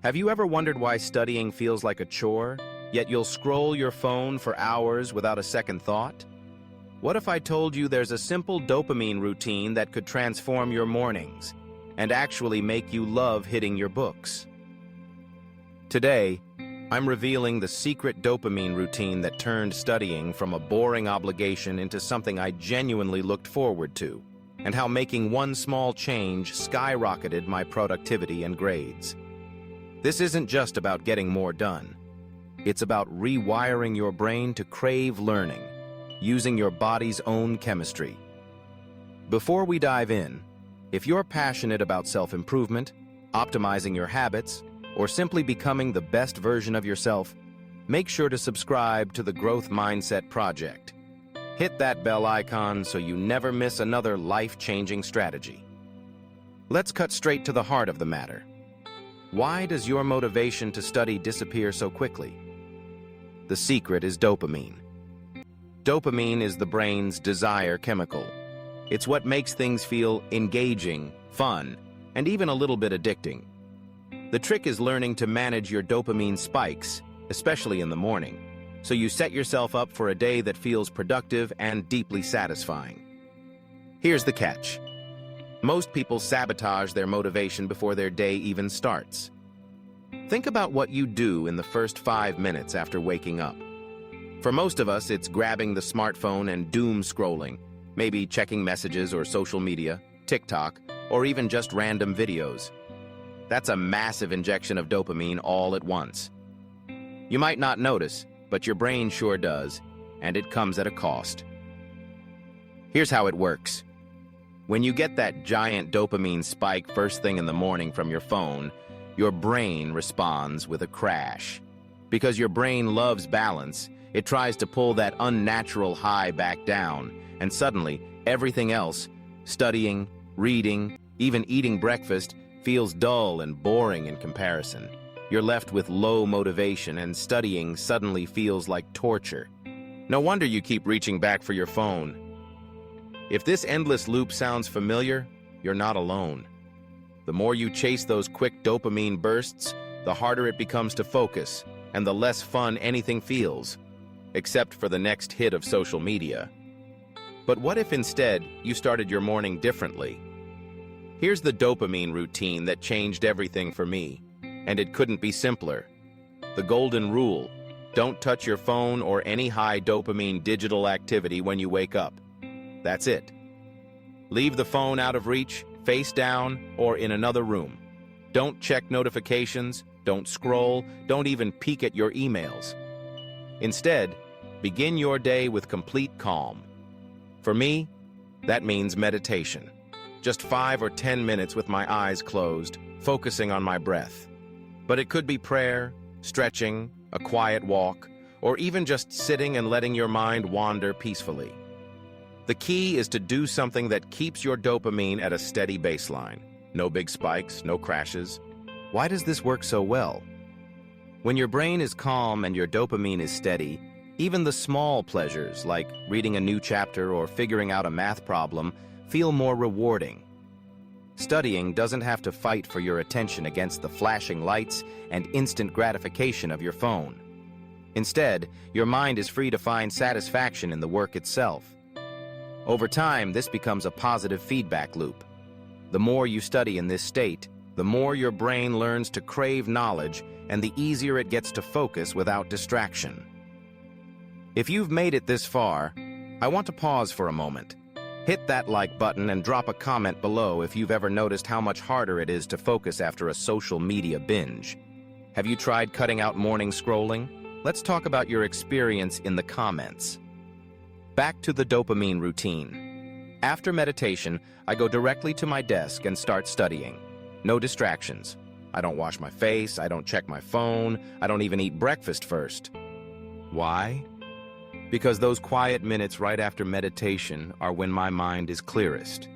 Have you ever wondered why studying feels like a chore, yet you'll scroll your phone for hours without a second thought? What if I told you there's a simple dopamine routine that could transform your mornings and actually make you love hitting your books? Today, I'm revealing the secret dopamine routine that turned studying from a boring obligation into something I genuinely looked forward to, and how making one small change skyrocketed my productivity and grades. This isn't just about getting more done. It's about rewiring your brain to crave learning, using your body's own chemistry. Before we dive in, if you're passionate about self-improvement, optimizing your habits, or simply becoming the best version of yourself, make sure to subscribe to the Growth Mindset Project. Hit that bell icon so you never miss another life-changing strategy. Let's cut straight to the heart of the matter. Why does your motivation to study disappear so quickly? The secret is dopamine. Dopamine is the brain's desire chemical. It's what makes things feel engaging, fun, and even a little bit addicting. The trick is learning to manage your dopamine spikes, especially in the morning, so you set yourself up for a day that feels productive and deeply satisfying. Here's the catch. Most people sabotage their motivation before their day even starts. Think about what you do in the first 5 minutes after waking up. For most of us, it's grabbing the smartphone and doom scrolling, maybe checking messages or social media, TikTok, or even just random videos. That's a massive injection of dopamine all at once. You might not notice, but your brain sure does, and it comes at a cost. Here's how it works. When you get that giant dopamine spike first thing in the morning from your phone, your brain responds with a crash. Because your brain loves balance, it tries to pull that unnatural high back down, and suddenly, everything else, studying, reading, even eating breakfast, feels dull and boring in comparison. You're left with low motivation, and studying suddenly feels like torture. No wonder you keep reaching back for your phone. If this endless loop sounds familiar, you're not alone. The more you chase those quick dopamine bursts, the harder it becomes to focus, and the less fun anything feels, except for the next hit of social media. But what if instead you started your morning differently? Here's the dopamine routine that changed everything for me, and it couldn't be simpler. The golden rule: don't touch your phone or any high dopamine digital activity when you wake up. That's it. Leave the phone out of reach, face down, or in another room. Don't check notifications, don't scroll, don't even peek at your emails. Instead, begin your day with complete calm. For me, that means meditation. Just 5 or 10 minutes with my eyes closed, focusing on my breath. But it could be prayer, stretching, a quiet walk, or even just sitting and letting your mind wander peacefully. The key is to do something that keeps your dopamine at a steady baseline. No big spikes, no crashes. Why does this work so well? When your brain is calm and your dopamine is steady, even the small pleasures, like reading a new chapter or figuring out a math problem, feel more rewarding. Studying doesn't have to fight for your attention against the flashing lights and instant gratification of your phone. Instead, your mind is free to find satisfaction in the work itself. Over time, this becomes a positive feedback loop. The more you study in this state, the more your brain learns to crave knowledge, and the easier it gets to focus without distraction. If you've made it this far, I want to pause for a moment. Hit that like button and drop a comment below if you've ever noticed how much harder it is to focus after a social media binge. Have you tried cutting out morning scrolling? Let's talk about your experience in the comments. Back to the dopamine routine. After meditation, I go directly to my desk and start studying. No distractions. I don't wash my face, I don't check my phone, I don't even eat breakfast first. Why? Because those quiet minutes right after meditation are when my mind is clearest.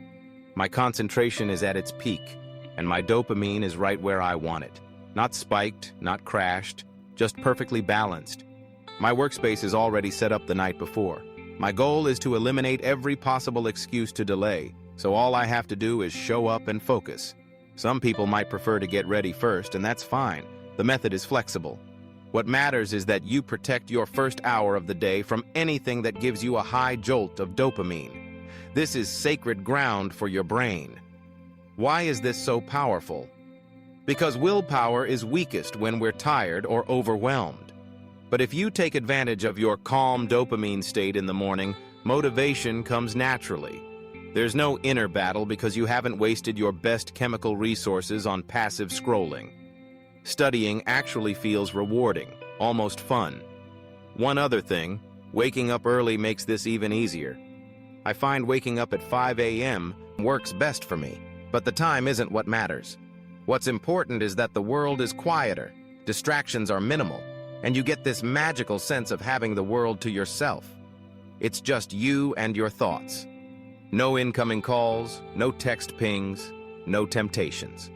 My concentration is at its peak, and my dopamine is right where I want it. Not spiked, not crashed, just perfectly balanced. My workspace is already set up the night before. My goal is to eliminate every possible excuse to delay, so all I have to do is show up and focus. Some people might prefer to get ready first, and that's fine. The method is flexible. What matters is that you protect your first hour of the day from anything that gives you a high jolt of dopamine. This is sacred ground for your brain. Why is this so powerful? Because willpower is weakest when we're tired or overwhelmed. But if you take advantage of your calm dopamine state in the morning, motivation comes naturally. There's no inner battle because you haven't wasted your best chemical resources on passive scrolling. Studying actually feels rewarding, almost fun. One other thing, waking up early makes this even easier. I find waking up at 5 a.m. works best for me, but the time isn't what matters. What's important is that the world is quieter, distractions are minimal, and you get this magical sense of having the world to yourself. It's just you and your thoughts. No incoming calls, no text pings, no temptations.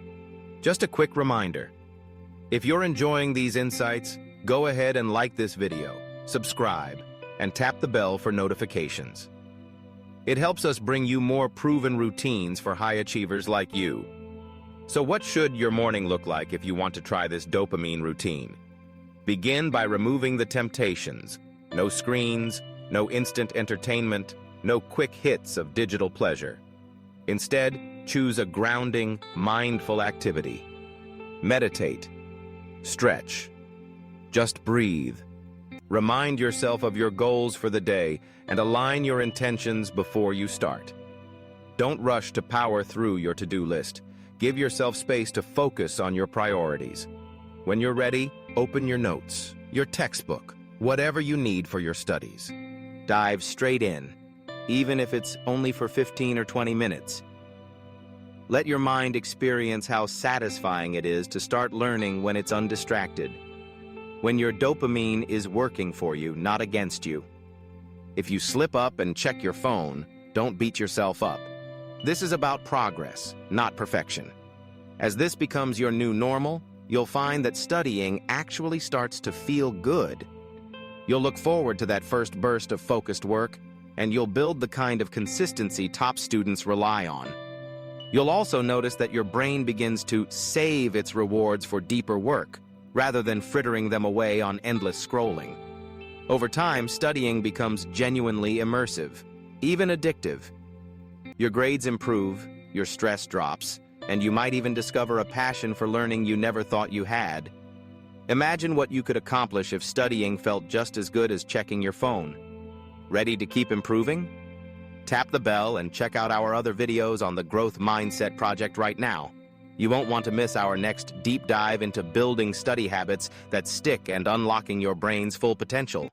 Just a quick reminder. If you're enjoying these insights, go ahead and like this video, subscribe, and tap the bell for notifications. It helps us bring you more proven routines for high achievers like you. So what should your morning look like if you want to try this dopamine routine? Begin by removing the temptations. No screens, no instant entertainment, no quick hits of digital pleasure. Instead, choose a grounding, mindful activity. Meditate. Stretch. Just breathe. Remind yourself of your goals for the day and align your intentions before you start. Don't rush to power through your to-do list. Give yourself space to focus on your priorities. When you're ready, open your notes, your textbook, whatever you need for your studies. Dive straight in, even if it's only for 15 or 20 minutes. Let your mind experience how satisfying it is to start learning when it's undistracted. When your dopamine is working for you, not against you. If you slip up and check your phone, don't beat yourself up. This is about progress, not perfection. As this becomes your new normal, you'll find that studying actually starts to feel good. You'll look forward to that first burst of focused work, and you'll build the kind of consistency top students rely on. You'll also notice that your brain begins to save its rewards for deeper work, rather than frittering them away on endless scrolling. Over time, studying becomes genuinely immersive, even addictive. Your grades improve, your stress drops, and you might even discover a passion for learning you never thought you had. Imagine what you could accomplish if studying felt just as good as checking your phone. Ready to keep improving? Tap the bell and check out our other videos on the Growth Mindset Project right now. You won't want to miss our next deep dive into building study habits that stick and unlocking your brain's full potential.